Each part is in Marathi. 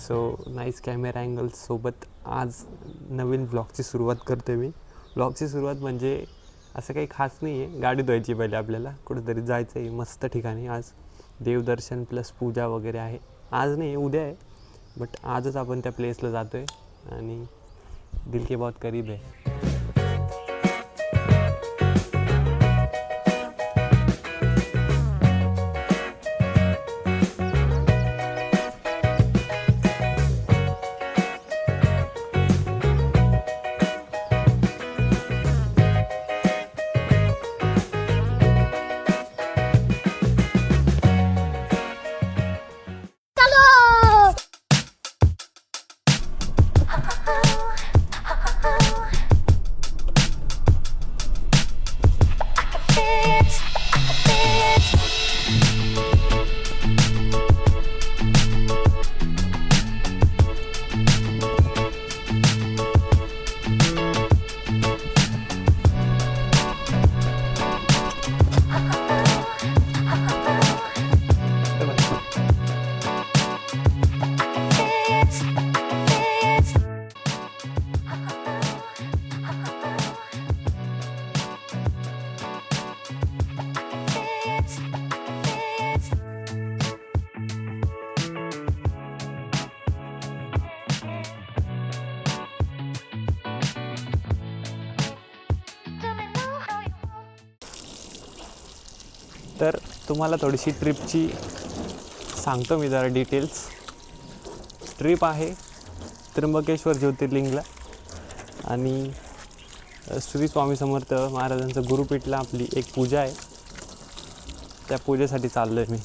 सो नाईस कॅमेरा अँगल्स सोबत आज नवीन ब्लॉगची सुरुवात करतो मी. ब्लॉगची सुरुवात म्हणजे असं काही खास नाही आहे. गाडी धुवायची पहिले आपल्याला, कुठेतरी जायचं आहे मस्त ठिकाणी. आज देवदर्शन प्लस पूजा वगैरे आहे. आज नाही, उद्या आहे, बट आजच आपण त्या प्लेसला जातो आहे आणि दिल के बहुत करीब आहे. तर तुम्हाला थोडीशी ट्रिपची सांगतो मी जरा डिटेल्स. ट्रिप आहे त्र्यंबकेश्वर ज्योतिर्लिंगला आणि श्री स्वामी समर्थ महाराजांचं गुरुपीठला आपली एक पूजा आहे. त्या पूजेसाठी चाललो आहे मी.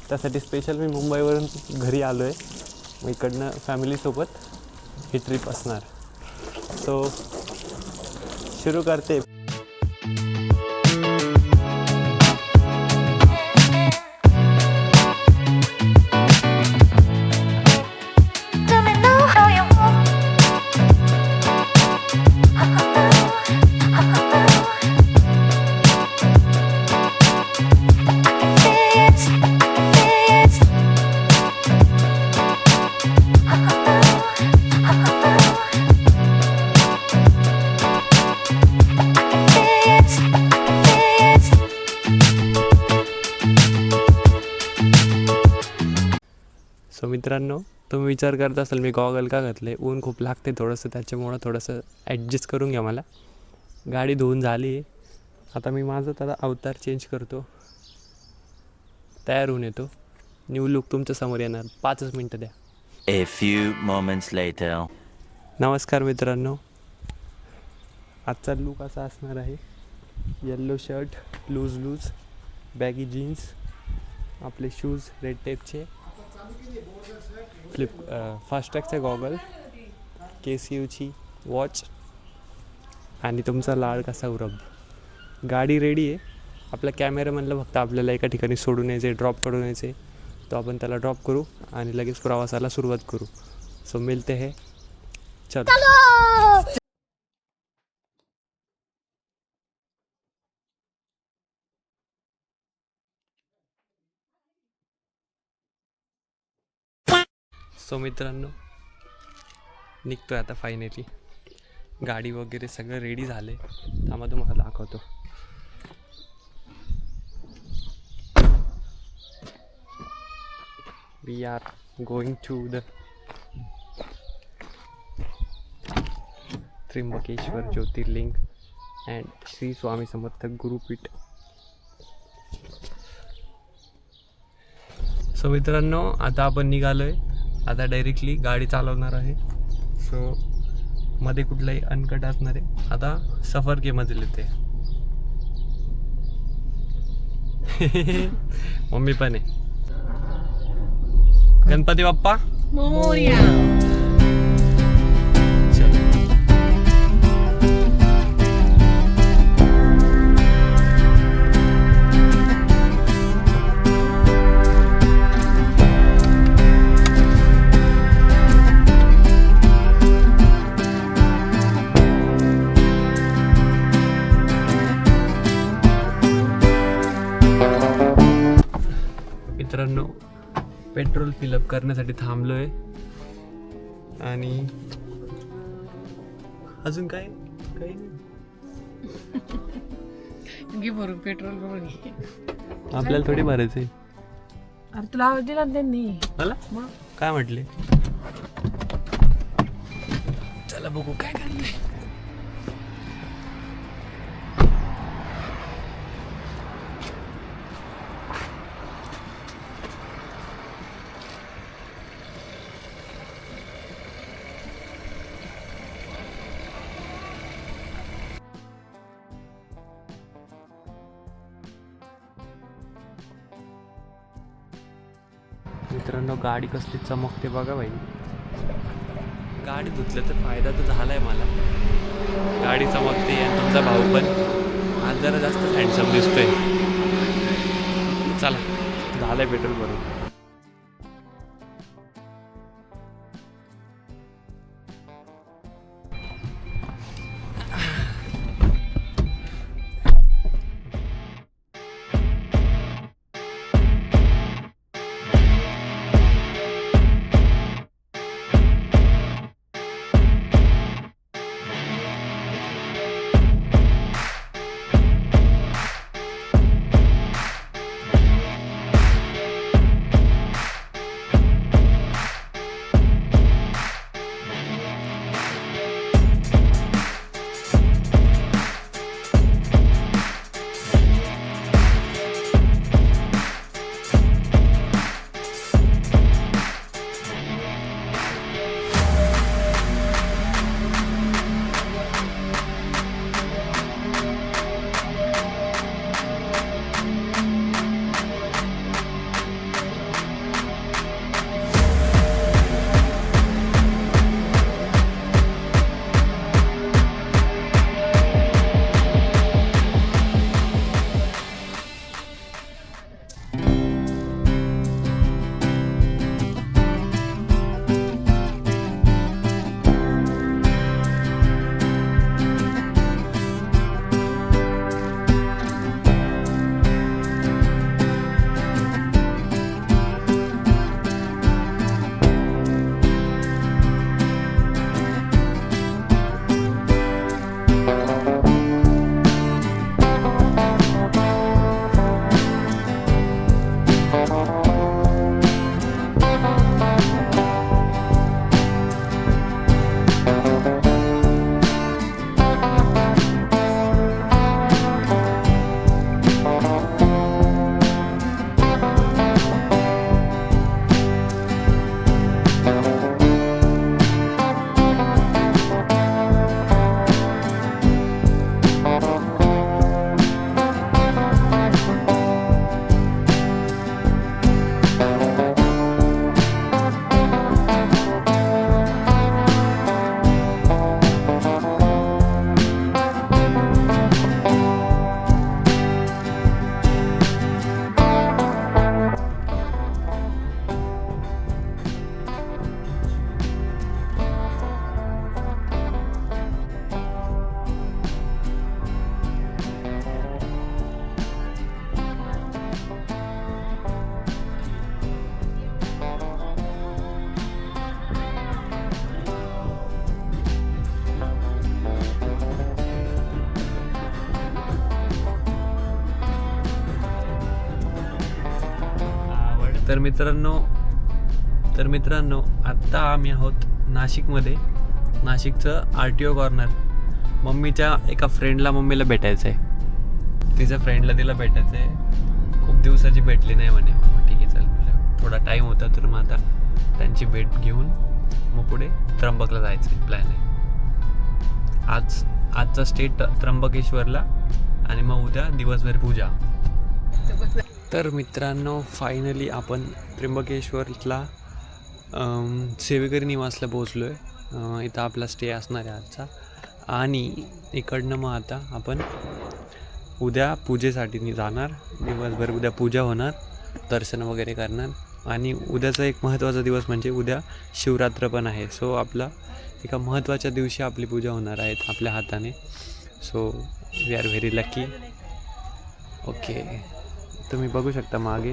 त्यासाठी स्पेशल मी मुंबईवरून घरी आलो आहे. मग इकडनं फॅमिलीसोबत ही ट्रिप असणार. सो सुरू करते. सो मित्रांनो, तुम्ही विचार करत असाल मी गॉगल का घातले. ऊन खूप लागते थोडंसं, त्याच्यामुळं थोडंसं ॲडजस्ट करून घ्या मला. गाडी धुवून झाली आहे. आता मी माझं त्याला अवतार चेंज करतो, तयार होऊन येतो. न्यू लुक तुमच्या समोर येणार. 5 मिनटं द्या. A few moments later. नमस्कार मित्रांनो, आजचा लुक असा असणार आहे. Yellow shirt, loose baggy jeans, आपले शूज रेड टेपचे, फास्ट्रॅगचे गॉगल, KCUची वॉच आणि तुमचा लाड कसा उरब. गाडी रेडी आहे. आपला कॅमेरामॅनला फक्त आपल्याला एका ठिकाणी सोडून यायचे, ड्रॉप करून यायचे. तो आपण त्याला ड्रॉप करू आणि लगेच प्रवासाला सुरुवात करू. सो मिलते है, चलो. सो मित्रांनो, निघतोय आता फायनली. गाडी वगैरे सगळं रेडी झाले. थांबा तुम्हाला दाखवतो. We are going to the Trimbakeshwar Jyotirlinga and Shri Swami Samarth Gurupeeth. So मित्रांनो, आता आपण निघालोय. आता डायरेक्टली गाडी चालवणार आहे. सो मध्ये कुठलाही अनकट असणार आहे. आता सफर के मजे लेते. मम्मी पण आहे. गणपती बाप्पा मोरया. मित्रांनो, पेट्रोल फिलअप करण्यासाठी थांबलो आहे आणि अजून काय काही नाही. घे भरून पेट्रोल भरून घे. आपल्याला थोडी भरायचं आहे. अरे तुला आवाज दिला ना त्यांनी. मला मग काय म्हटले? चला बघू काय करते. मित्रांनो गाडी कसली चमकते बघा भाई. गाडी धुतलं तर फायदा तर झालाय मला. गाडी चमकते आणि तुमचा भाऊ पण आज जरा जास्त हँडसम दिसतोय. चला झालंय पेट्रोल भरून. तर मित्रांनो आत्ता आम्ही आहोत नाशिकमध्ये. नाशिकचं RTO कॉर्नर. मम्मीच्या एका फ्रेंडला मम्मीला भेटायचं आहे. तिच्या फ्रेंडला तिला भेटायचं आहे. खूप दिवसाची भेटली नाही म्हणे. मग ठीक आहे चल म्हटलं. थोडा टाईम होता तर मग आता त्यांची भेट घेऊन मग पुढे त्र्यंबकला जायचं प्लॅन आहे. आजचा स्टे त्र्यंबकेश्वरला आणि मग उद्या दिवसभर पूजा. तर मित्रांनो फायनली आपण त्र्यंबकेश्वरला सेवेकरी निवासला पोहोचलो आहे. इथं आपला स्टे असणार आहे आजचा. आणि इकडनं मग आता आपण उद्या पूजेसाठी जाणार. दिवसभर उद्या पूजा होणार, दर्शन वगैरे करणार. आणि उद्याचा एक महत्त्वाचा दिवस म्हणजे उद्या शिवरात्र पण आहे. सो आपला एका महत्त्वाच्या दिवशी आपली पूजा होणार आहे आपल्या हाताने. So we are very lucky. Okay, तुम्ही बघू शकता मागे.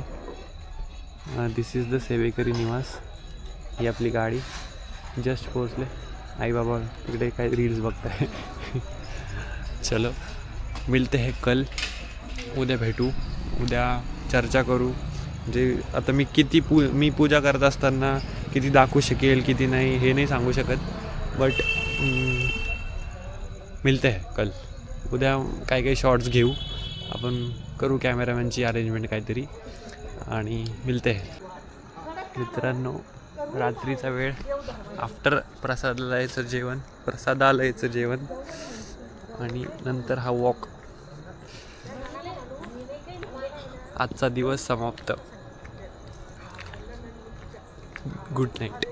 दिस इज द सेवेकरी निवास. ही आपली गाडी. जस्ट पोहोचले. आई बाबा तिकडे काय रील्स बघताय. चलो मिलते हैं कल. उद्या भेटू, उद्या चर्चा करू. जे आता मी पूजा करत असताना किती दाखवू शकेल किती नाही हे नाही सांगू शकत. बट मिलते हैं कल. उद्या काही शॉर्ट्स घेऊ आपण, करू कॅमेरामॅनची अरेंजमेंट काहीतरी आणि मिलते हैं. मित्रांनो रात्रीचा वेळ, आफ्टर प्रसादालयाचं जेवण आणि नंतर हा वॉक. आजचा दिवस समाप्त. Good night.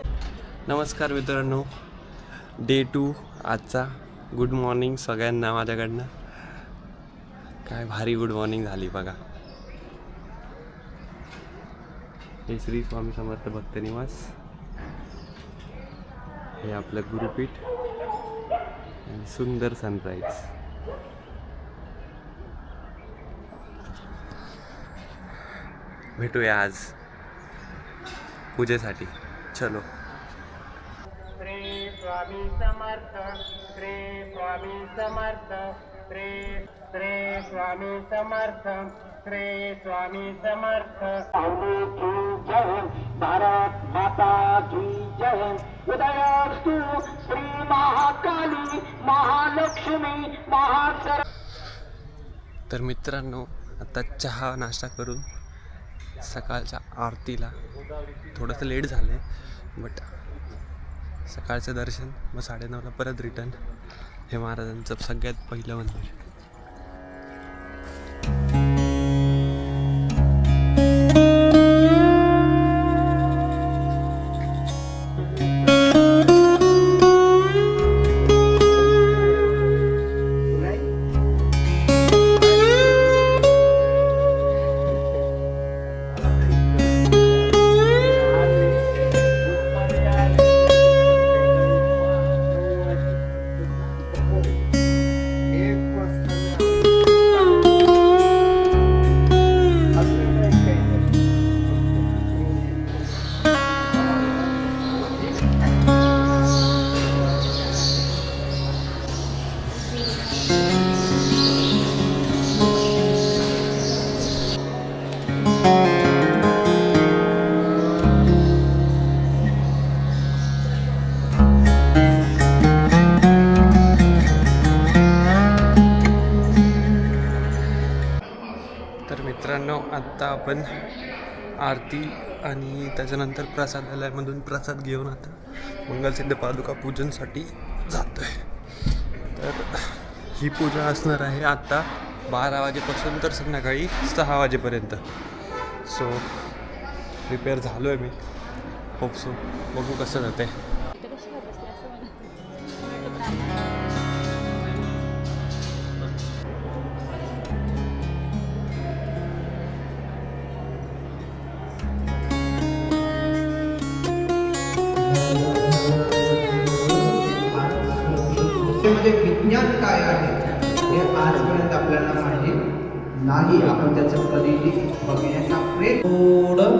नमस्कार मित्रांनो, डे 2 आजचा. गुड मॉर्निंग सगळ्यांना माझ्याकडनं. काय भारी गुड मॉर्निंग झाली बघा. हे श्री स्वामी समर्थ भक्त निवास, हे आपलं गुरुपीठ आणि सुंदर सनराईज. भेटूया आज पूजेसाठी. चलो. श्री स्वामी समर्थ, श्री स्वामी समर्थ, श्री स्वामी समर्थ, श्री स्वामी समर्थ. जय भारत माता की जय. उदयास्तु श्री महाकाली महालक्ष्मी महासर. तर मित्रांनो आता चहा नाश्ता करून सकाळच्या आरतीला थोडंसं लेट झालं आहे, बट सकाळचं दर्शन मग 9:30ला परत रिटर्न. हे महाराजांचं सगळ्यात पहिलं मंदिर. मित्रांनो आत्ता आपण आरती आणि त्याच्यानंतर प्रसादालयामधून प्रसाद घेऊन आता मंगलसिद्ध पादुका पूजनसाठी जातो आहे. तर ही पूजा असणार आहे आत्ता 12 वाजेपासून तर संध्याकाळी 6 वाजेपर्यंत. सो प्रिपेअर झालो आहे मी. Hope so. बघू कसं जातं आहे. म्हणजे विज्ञान काय आहे हे आजपर्यंत आपल्याला माहिती नाही. आपण त्याचं कधीही बघण्याचा प्रयत्न थोडं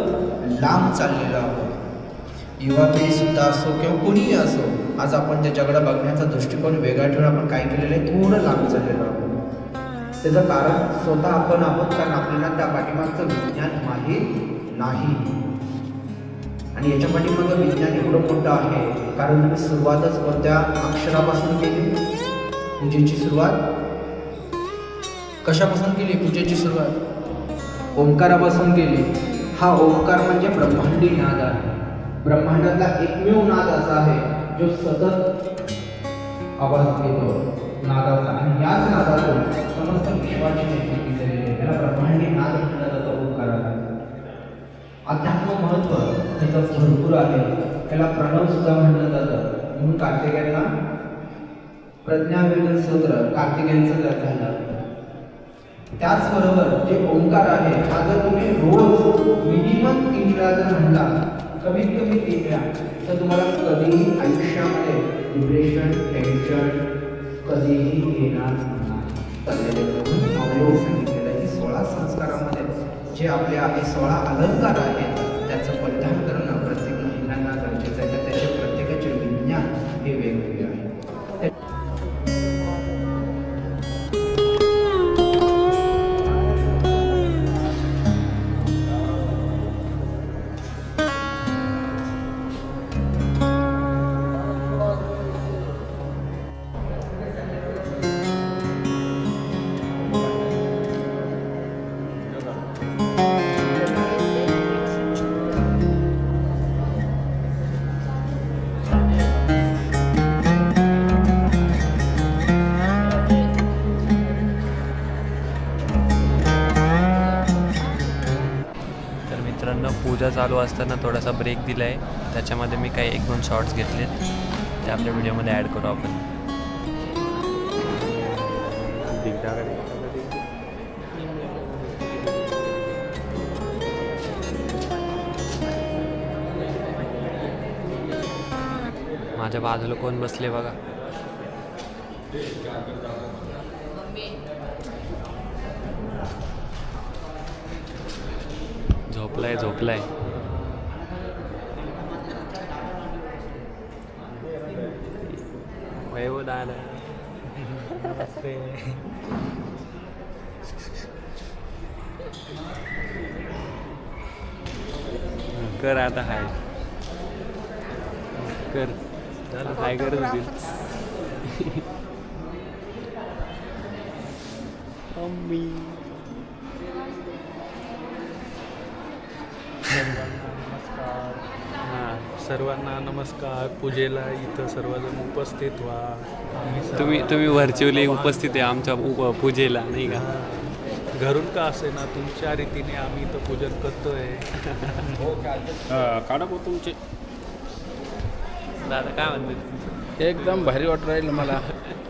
लांब चाललेलं आहोत. युवा पिढी सुद्धा असो किंवा कोणीही असो, आज आपण त्या जगाला बघण्याचा दृष्टिकोन वेगळा ठेवून आपण काय केलेलं आहे, थोडं लांब चाललेलं आहोत. त्याचं कारण स्वतः आपण आहोत, कारण आपल्याला त्या पाठीमागचं विज्ञान माहीत नाही. आणि याच्या पाठीमागं विज्ञान एवढं मोठं आहे कारण तुम्ही सुरुवातच कोणत्या अक्षरापासून केली. पूजेची सुरुवात कशापासून केली? पूजेची सुरुवात ओंकारापासून केली. हा ओंकार म्हणजे ब्रह्मांडी नाद आहे. ब्रह्मांडातला एकमेव नाद असा आहे जो सतत आवाज घेतो नादाचा, आणि याच नादातून समस्त विश्वाची निर्मिती झालेली आहे. त्याला ब्रह्मांडी नाद म्हटलं जातं ओंकाराला. अध्यात्म महत्त्व त्याचं भरपूर आहे. त्याला प्रणव सुद्धा म्हटलं जातं. म्हणून कार्तिकेयांना प्रज्ञावेदन स्तोत्र कार्तिकेयांचं झालं. त्याचबरोबर जे ओंकार आहे हा जर तुम्ही रोज मिनिमम 3 वेळा जर म्हणला, कमीत कमी 3 वेळा, तर तुम्हाला कधीही आयुष्यामध्ये डिप्रेशन टेन्शन कधीही येणार नाही. सांगितलेलं आहे की 16 संस्कारामध्ये जे आपले आहे 16 अलंकार आहेत त्याचं परिधान करणं प्रत्येक महिलांना गरजेचं आहे. तर त्याचे प्रत्येकाचे मित्रांनो, पूजा चालू असताना थोडासा ब्रेक दिला आहे, त्याच्यामध्ये मी काही 1-2 शॉर्ट्स घेतलेत, ते आपल्या व्हिडिओमध्ये ॲड करू आपण. माझ्या बाजूला कोण बसले बघा. झोपलाय. वैभव दादा कर आता हाय कर हाय करत होती. मम्मी सर्वांना नमस्कार. पूजेला इथं सर्वजण उपस्थित व्हा. तुम्ही व्हर्च्युअली उपस्थित आहे आमच्या पूजेला, नाही का? घरून का असे ना, तुमच्या रीतीने आम्ही इथं पूजन करतोय. काढा तुमचे. दादा काय म्हणते? एकदम भारी वाटू राहिलं मला.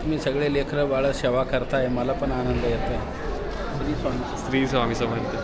तुम्ही सगळे लेकरं बाळं सेवा करताय, मला पण आनंद येतोय. श्री स्वामी समर्थ.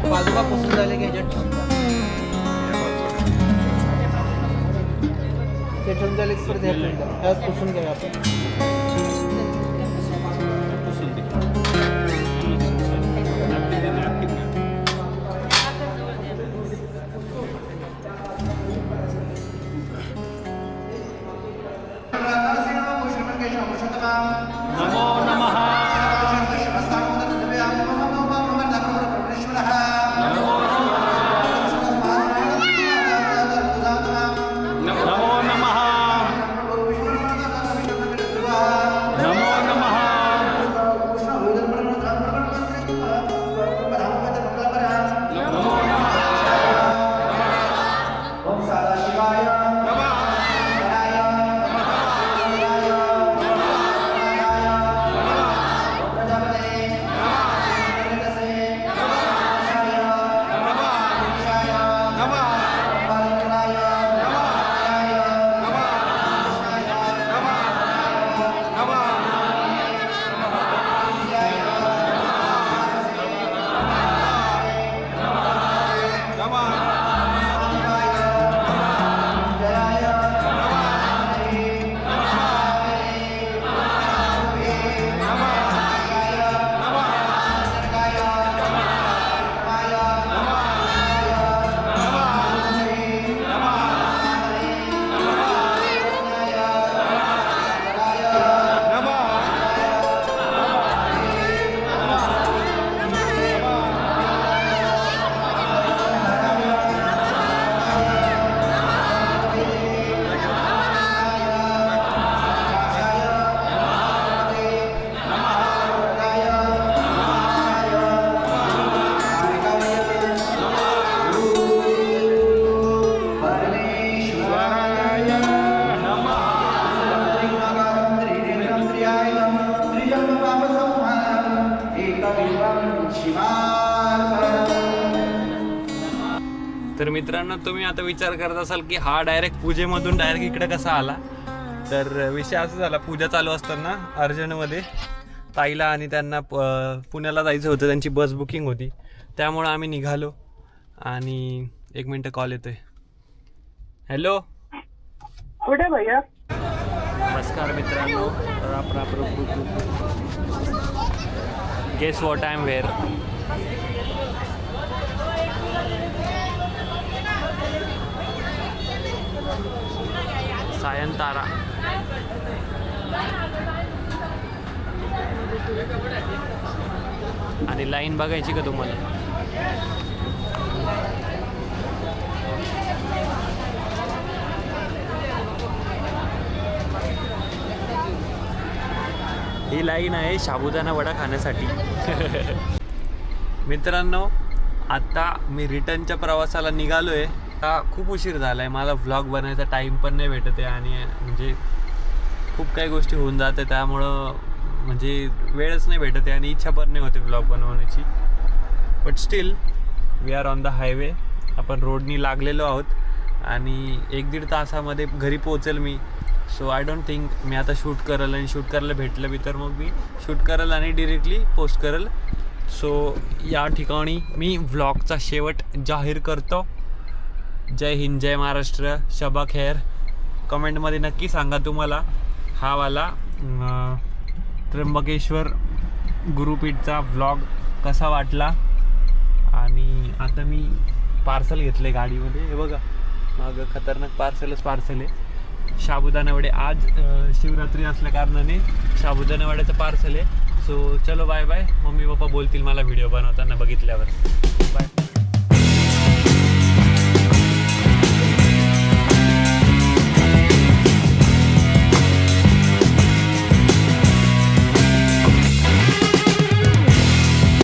बाजूला पुसून झाले की ह्याच्यात ठेवून झाले की परत ह्यात पुसून घ्या आपण. नमो नमः. तर मित्रांनो, तुम्ही आता विचार करत असाल की हा डायरेक्ट पूजेमधून डायरेक्ट इकडे कसा आला. तर विषय असा झाला, पूजा चालू असताना अर्जंटमध्ये ताईला आणि त्यांना पुण्याला जायचं होतं, त्यांची बस बुकिंग होती, त्यामुळं आम्ही निघालो. आणि 1 मिनटं कॉल येतोय. हॅलो, कुठे भैया? नमस्कार मित्रांनो. तर आपण guess what I am where. Sayantara. आणि लाईन बघायची का तुम्हाला? ही लाईन आहे साबुदाणा वडा खाण्यासाठी. मित्रांनो, आता मी रिटर्नच्या प्रवासाला निघालो आहे. आता खूप उशीर झाला आहे, मला व्लॉग बनवायचा टाईम पण नाही भेटत आहे आणि म्हणजे खूप काही गोष्टी होऊन जाते, त्यामुळं म्हणजे वेळच नाही भेटत आहे आणि इच्छा पण नाही होते व्लॉग बनवण्याची. But still we are on the highway. आपण रोडनी लागलेलो आहोत आणि 1-1.5 तासामध्ये घरी पोहोचेल मी. सो आय डोंट थिंक मी आता शूट करेल, आणि शूट करायला भेटलं बी तर मग मी शूट करेल आणि डिरेक्टली पोस्ट करेल. सो या ठिकाणी मी व्लॉगचा शेवट जाहीर करतो. जय हिंद, जय महाराष्ट्र, शबा खैर. कमेंटमध्ये नक्की सांगा तुम्हाला हा वाला त्र्यंबकेश्वर गुरुपीठचा व्लॉग कसा वाटला. आणि आता मी पार्सल घेतले गाडीमध्ये, हे बघा मग खतरनाक पार्सलच पार्सल आहे. साबुदाणा वडे, आज शिवरात्री असल्या कारणाने साबुदाणा वड्याचं पार्सल आहे. सो चलो बाय बाय. मम्मी पप्पा बोलतील मला व्हिडिओ बनवताना बघितल्यावर. बाय.